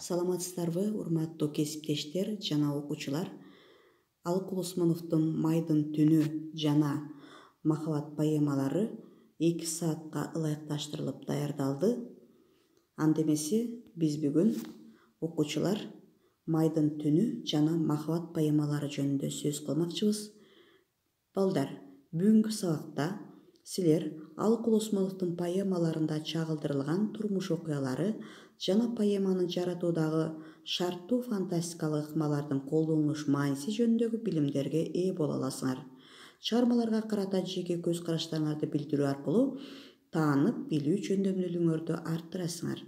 Саламатсыздарбы, урматтуу кесиптештер жана окуучулар. Алыкул Осмоновдун Майдын түнү жана Махабат поэмалары 2 саатка ылайыкташтырылып даярдалды. Андемеси биз бүгүн окуучулар Майдын түнү жана Махабат поэмалары жөнүндө сөз кылмакчыбыз. Балдар, бүгүнкү сабакта силер Алыкул Осмоновдун поэмаларында чагылдырылган турмуш окуялары жана поэманы жаратуудагы шарттуу фантастикалык ыкмалардын колдонулуш мааниси жөнүндөгү билимдерге ээ боло аласыңар. Чыгармаларга карата жеке көз караштарыңарды билдирүү аркылуу таанып билүү жөндөмдүүлүгүңөрдү арттырасыңар.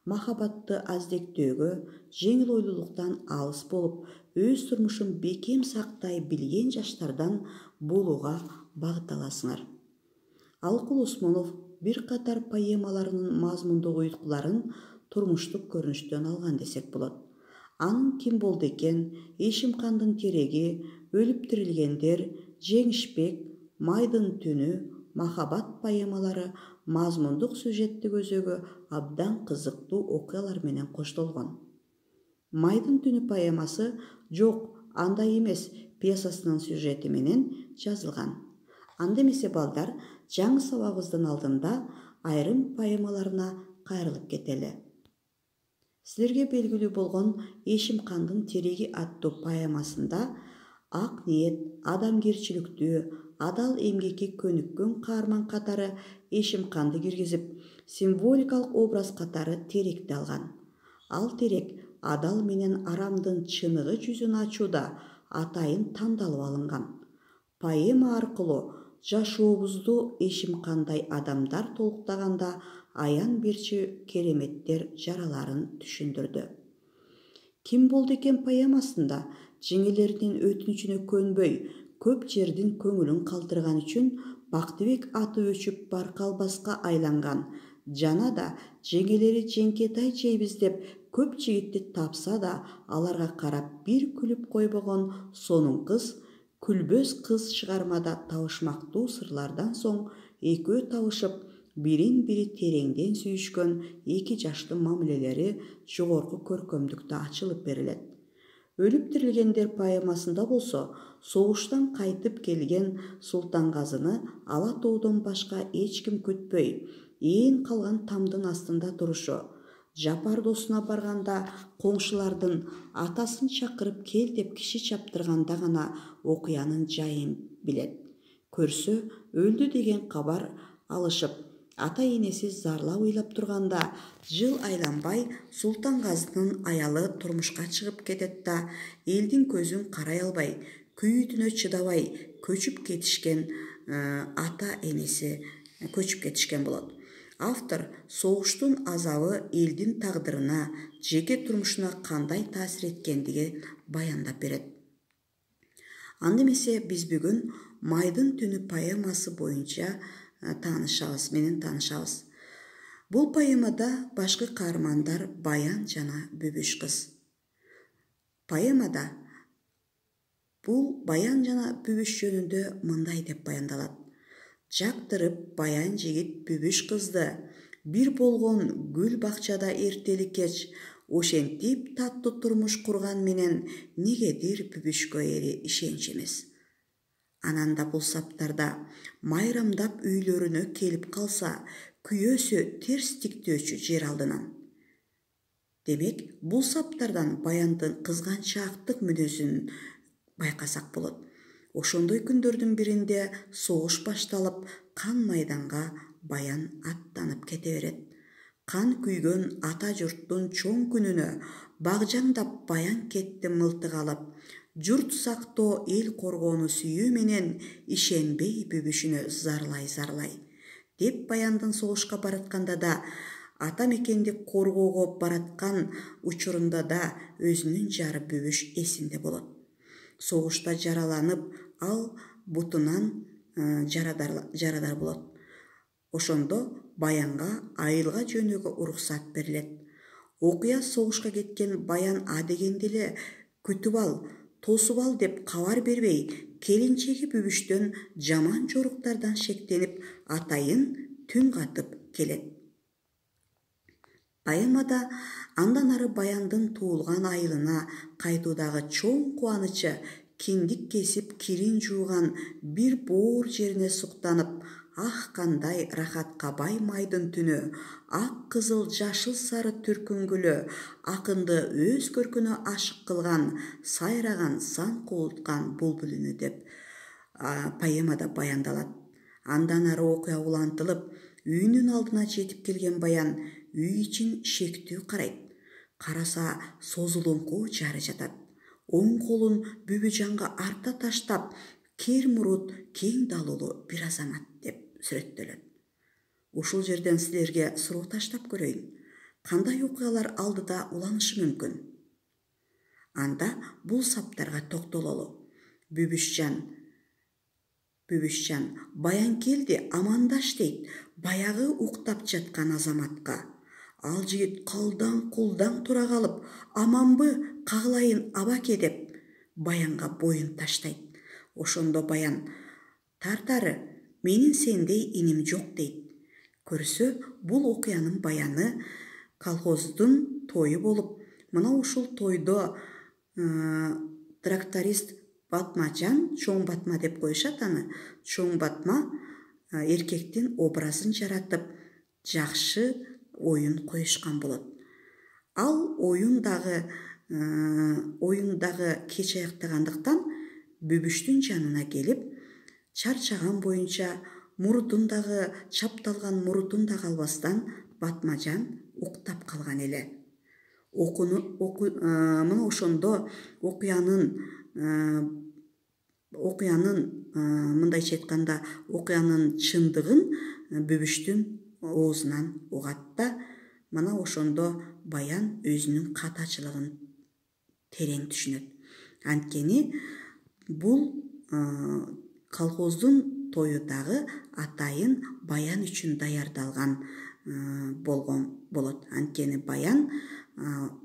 Махабатты аздектөөгө, жеңил ойлуулуктан алыс болуп, өз турмушун бекем сактай билген жаштардан болууга багытталасыңар. Алыкул Осмонов бир катар поэмаларынын мазмундук уюткуларын турмуштук көрүнүштөн алган десек болот. Анын Ким болду экен, Эшимкандын тереги, Өлүп тирилгендер, Жеңишбек, Майдын түнү, Махабат поэмалары мазмундук сюжеттик өзөгү абдан кызыктуу окуялар менен коштолгон. Майдын түнү поэмасы «Жок, андай эмес» пьесасынын сюжети менен жазылган. Андемесе балдар, жаңы сабагыбыздын алдында айрым поэмаларына кайрылып кетели. Силерге белгилүү болгон Эшимкандын тереги аттуу поэмасында ак ниет, адамгерчиликтүү, адал эмгекке көнүккөн каарман катары Эшимканды киргизип, символикалык образ катары теректи алган. Ал терек адал менен арамдын чыныгы жүзүн ачууда атайын тандалып алынган. Поэма аркылуу жашообузду Эшимкандай адамдар толуктаганда аян берчи кереметтер жараларын түшүндүрдү. Ким болду экен поэмасында жеңелеринин өтүнүчүнө көнбөй, көп жердин көңүлүн калтырган үчүн Бактыбек аты өчүп Баркалбаска айланган жана да жеңелери жеңкетай жейбиз деп көп жигитти тапса да аларга карап бир күлүп койбогон сонун кыз, күлбөс кыз чыгармада табышмактуу сырлардан соң экөө табышып, бирин бири тереңден сүйүшкөн эки жаштын мамилелери жогорку көркөмдүктө ачылып берилет. Өлүп тирилгендер поэмасында болсо, согуштан кайтып келген Султангазыны Ала тоодон башка эч ким күтпөй, ээн калган тамдын астында турушу, Жапар досуна барганда коңшулардын атасын чакырып кел деп киши чаптырганда гана окуянын жайын билет. Көрсө, өлдү деген кабар алышып, ата-энеси зарлап ыйлап турганда, жыл айланбай Султангазынын аялы турмушка чыгып кетет да, элдин көзүн карай албай, күйүүтүнө чыдабай көчүп кетишкен ата-энеси көчүп кетишкен болот. Автор согуштун азабы элдин тагдырына, жеке турмушуна кандай таасир эткендигин баяндап берет. Андемесе биз бүгүн Майдын түнү поэмасы боюнча таанышабыз. Бул поэмада башкы каармандар Баян жана Бүбүш кыз. Поэмада бул Баян жана Бүбүш жөнүндө мындай деп баяндалат. Жактырып Баян жигит Бүбүш кызды, бир болгон гүл бакчада эртели кеч, ошентип таттуу турмуш курган менен негедир Бүбүшкө эри ишенч эмес. Анан да бул саптарда майрамдап үйлөрүнө келип калса, күйөөсү терс тиктөөчү жер алдынан. Демек, бул саптардан Баяндын кызганчаактык мүнөзүн байкасак болот. Ошондой күндөрдүн биринде согуш башталып, кан майданга Баян аттанып кете берет. Кан күйгөн ата журттун чоң күнүнө багжаңдап Баян кетти мылтык алып, журт сактоо, эл коргоону сүйүү менен ишенбей Бүбүшүнө зарлай деп Баяндын согушка баратканда да, ата мекенди коргоого бараткан учурунда да өзүнүн жары Бүбүш эсинде болот. Согушта жараланып, ал бутунан жарадар болот. Ошондо Баянга айылга жөнөөгө уруксат берилет. Окуя согушка кеткен Баян адегенде эле күтүп ал, тосуп ал деп кабар бербей, келинчеги Бүбүштөн жаман жоруктардан шектенип, атайын түн катып келет. Поэмада андан ары баяндын туулган айылына кайтуудагы чоң кубанычы кеңдик кесип кирин жууган бир боор жерине суктанып, ах кандай рахатка бай майдын түнү, ак кызыл жашыл сары түркүнгүлү акынды өз көркүнө ашык кылган, сайраган, сан кубулткан булбул деп поэмада баяндалат. Андан ары окуя улантылып, үйүнүн алдына жетип келген баян үй ичин шектүү карайт. Караса созулуңку жары жатат. Оң колун Бүбүжанга арта таштап, кер мурут, кең далулуу бир азамат деп сүрөттөлөт. Ушул жерден силерге суроо таштап көрөйүн. Кандай окуялар алдыда уланышы мүмкүн? Анда бул саптарга токтололу. Бүбүшжан, баян келди, амандаш дейт, баягы уктап жаткан азаматка. Ал жигит калдаң кулдаң тура калып, аманбы, кагылайын абаке деп баянга боюн таштайт. Ошондо баян, тартары, менин сендей иним жок дейт. Көрсө, бул окуянын баяны колхоздун тою болуп, мына ушул тойдо тракторист Батмажан, чоң Батма деп коюшат аны, чоң Батма эркектин образын жаратып, жакшы оюн коюшкан болот. Ал оюндагы кеч аяктагандыктан Бүбүштүн жанына келип, чарчаган боюнча мурутундагы чапталган мурутун да калбастан Батмажан уктап калган эле. Мына ошондо окуянын мындайча айтканда окуянын чындыгын Бүбүштүн оозунан угат да, мына ошондо баян өзүнүн катачылыгын терең түшүнөт. Анткени бул колхоздун тою дагы атайын баян үчүн даярдалган болгон болот. Анткени баян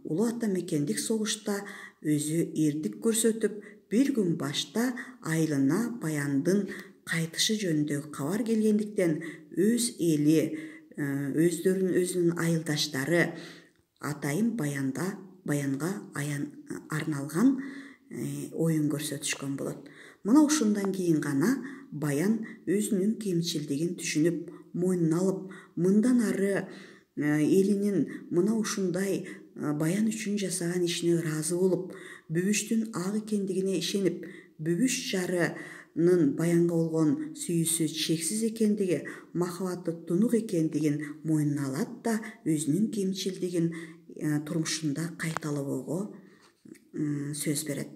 улуу ата мекендик согушта өзү эрдик көрсөтүп, бир күн башта айылына баяндын кайтышы жөнүндөгү кабар келгендиктен өз эли, өзүнүн айылдаштары атайын баянга арналган оюн көрсөтүшкөн болот. Мына ушундан кийин гана баян өзүнүн кемчилдигин түшүнүп, мойнуна алып, мындан ары элинин мына ушундай баян үчүн жасаган ишине ыраазы болуп, Бүбүштүн ак экендигине ишенип, Бүбүш жарынын баянга болгон сүйүүсү чексиз экендиги, махабаты тунук экендигин мойнуна алат да, өзүнүн кемчилдигин турмушунда кайталоого сөз берет.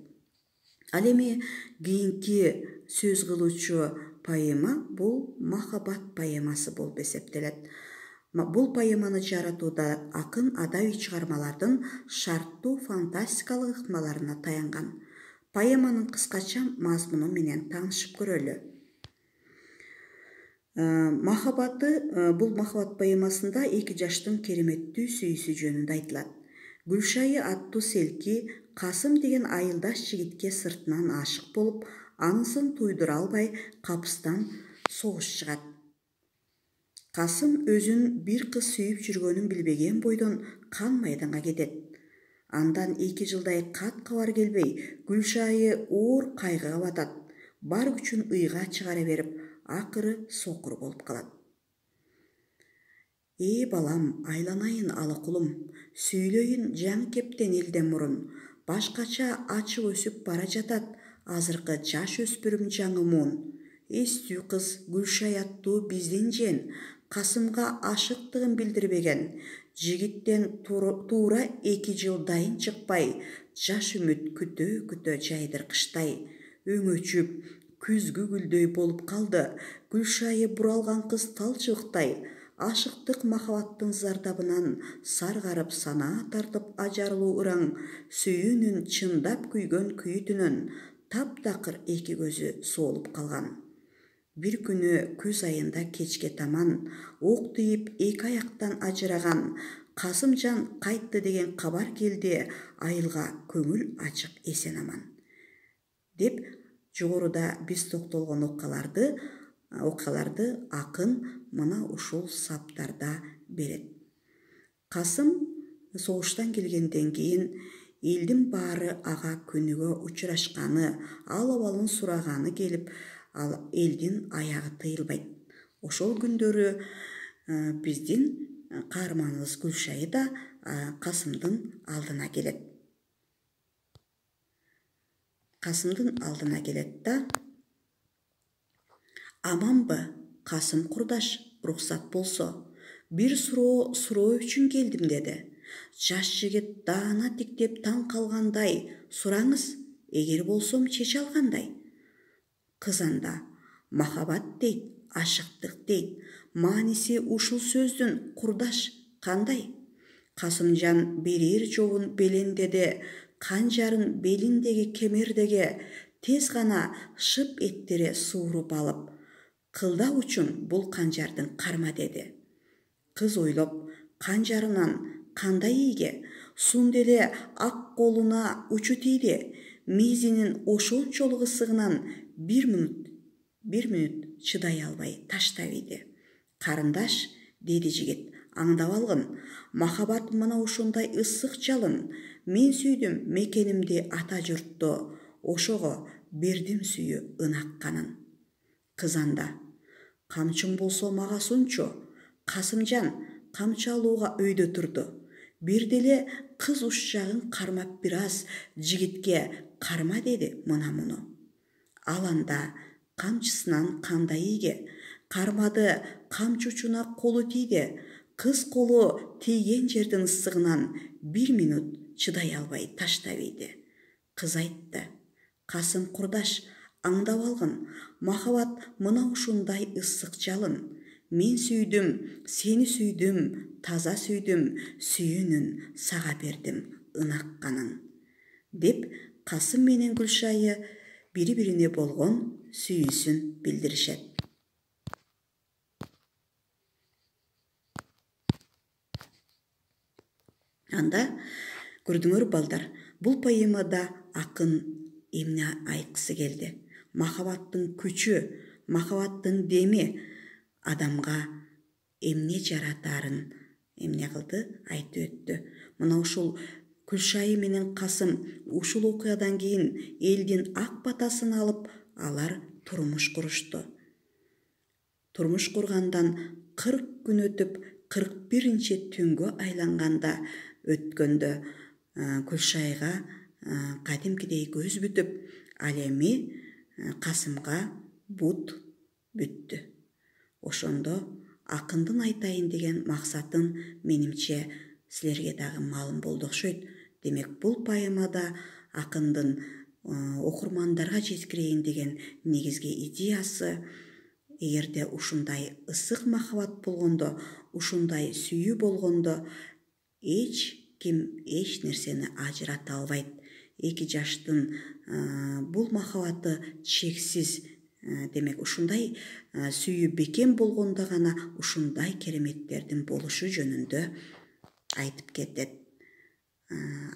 Ал эми кийинки сөз кылуучу поэма бул махабат поэмасы болуп эсептелет. Бул поэманы жаратууда акын адабий чыгармалардын шарттуу фантастикалык ыкмаларына таянган. Поэманын кыскача мазмуну менен таанышып көрөлү. Бул махабат поэмасында эки жаштын кереметтүү сүйүүсү жөнүндө айтылат. Гүлшайы аттуу селки Касым деген айылдаш жигитке сыртынан ашык болуп, анысын туйдура албай капыстан согуш чыгат. Касым өзүн бир кыз сүйүп жүргөнүн билбеген бойдон кан майданга кетет. Андан 2 жылдай кат кабар келбей, Гүлшайы оор кайгыга батат. Бар күчүн ыйга чыгара берип, акыры сокур болуп калат. Балам, айланайын алыкулум, сүйлөйүн жаңы кептен элден мурун, башкача ачып өсүп бара жатат азыркы жаш өспүрүм жаңы муун. Эстүү кыз Гүлшай аттуу биздин жен, Касымга ашыктыгын билдирбеген, жигиттен туура 2 жыл дайын чыкпай, жаш үмүт күтө жайдыр кыштай. Өңөчүп, күзгү гүлдөй болуп калды, Гүлшайы буралган кыз талчыбыктай. Ашыктык махабаттын зардабынан саргарып санаа тартып ажарлуу ыраң, сүйүүнүн чындап күйгөн күйүтүнөн таптакыр 2 көзү соолуп калган. Бир күнү күз айында кечке таман, ок тийип 2 аяктан ажыраган Касымжан кайтты деген кабар келди, айылга көңүл ачык эсен аман. Деп жогоруда биз токтолгон окуяларды акын мына ушул саптарда берет. Касым согуштан келгенден кийин элдин баары ага күнүгө учурашканы, ал абалын сураганы келип, ал элдин аягы тыйылбайт. Ошол күндөрү биздин каарманыбыз Гүлшайы да Касымдын алдына келет. Да аманбы, Касым курдаш, уруксат болсо, бир суроо үчүн келдим деди. Жаш жигит даана тиктеп таң калгандай, сураңыз, эгер болсом чече алгандай. Кыз анда, махабат дейт, ашыктык дейт, мааниси ушул сөздүн, курдаш, кандай? Касымжан берер жобун белендеди, канжарын белиндеги кемердеге тез гана шып эттере сууруп алып, кылда учун бул канжардын карма деди. Кыз ойлоп, канжарынан кандай ийге, сунда эле ак колуна учу тийди, мизинин ошончолук ысыгынан бир мүнөт чыдай албай таштап ийди. Карындаш, деди жигит, аңдап алгын, махабат мына ушундай ысык жалын. Мен сүйдүм мекенимди, ата журтту, ошого бердим сүйүү ынак канын. Кыз анда, камчың болсо мага сунчу. Касымжан камчы алууга өйдө турду. Бирде эле кыз уч жагын кармап бир аз жигитке карма деди мына муну. Ал анда камчысынан кандай ийге, кармады, камчы учуна колу тийди. Кыз колу тийген жердин ысыгынан бир мүнөт чыдай албай таштап ийди. Кыз айтты, Касым курдаш, аңдап алгын, махабат мына ушундай ысык жалын. Мен сүйдүм, сени сүйдүм, таза сүйдүм, сүйүүнүн сага бердим ынак канын. Деп Касым менен Гүлшайы бири-бирине болгон сүйүүсүн билдиришет. Анда көрдүңөр балдар, бул поэмада акын эмне айткысы келди? Махабаттын күчү, махабаттын деми адамга эмне жаратарын эмне кылды, айтып өттү. Мына ушул Гүлшайы менен Касым ушул окуядан кийин элдин ак батасын алып, алар турмуш курушту. Турмуш кургандан 40 күн өтүп, 41-нчи түнгө айланганда өткөндө Гүлшайга кадимкидей көз бүтүп, ал эми Касымга бут бүттү. Ошондо акындын айтайын деген максатын менимче силерге дагы маалым болду окшойт. Демек, бул поэмада акындын окурмандарга жеткирейин деген негизги идеясы, эгерде ушундай ысык махабат болгондо, ушундай сүйүү болгондо, эч ким эч нерсени ажырата албайт. Эки жаштын бул махабаты чексиз. Демек, ушундай сүйүү бекем болгондо гана ушундай кереметтердин болушу жөнүндө айтып кетет.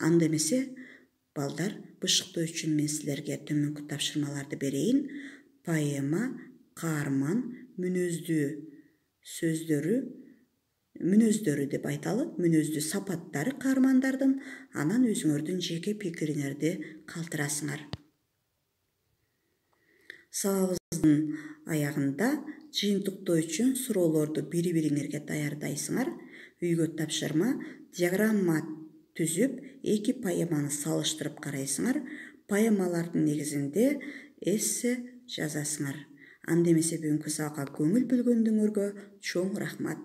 Анда эмесе, балдар, бышыктоо үчүн мен силерге төмөнкү тапшырмаларды берейин. Поэма, каарман, мүнөздөрү деп айталы, мүнөздүү сапаттары каармандардын, анан өзүңөрдүн жеке пикириңерди калтырасыңар. Сабагыбыздын аягында жыйынтыктоо үчүн суроолорду бири-бириңерге даярдайсыңар. Үйгө тапшырма, диаграмма түзүп, эки поэманы салыштырып карайсыңар. Поэмалардын негизинде эссе жазасыңар. Анда эмесе бүгүнкү сабакка көңүл бөлгөндүңөргө чоң рахмат.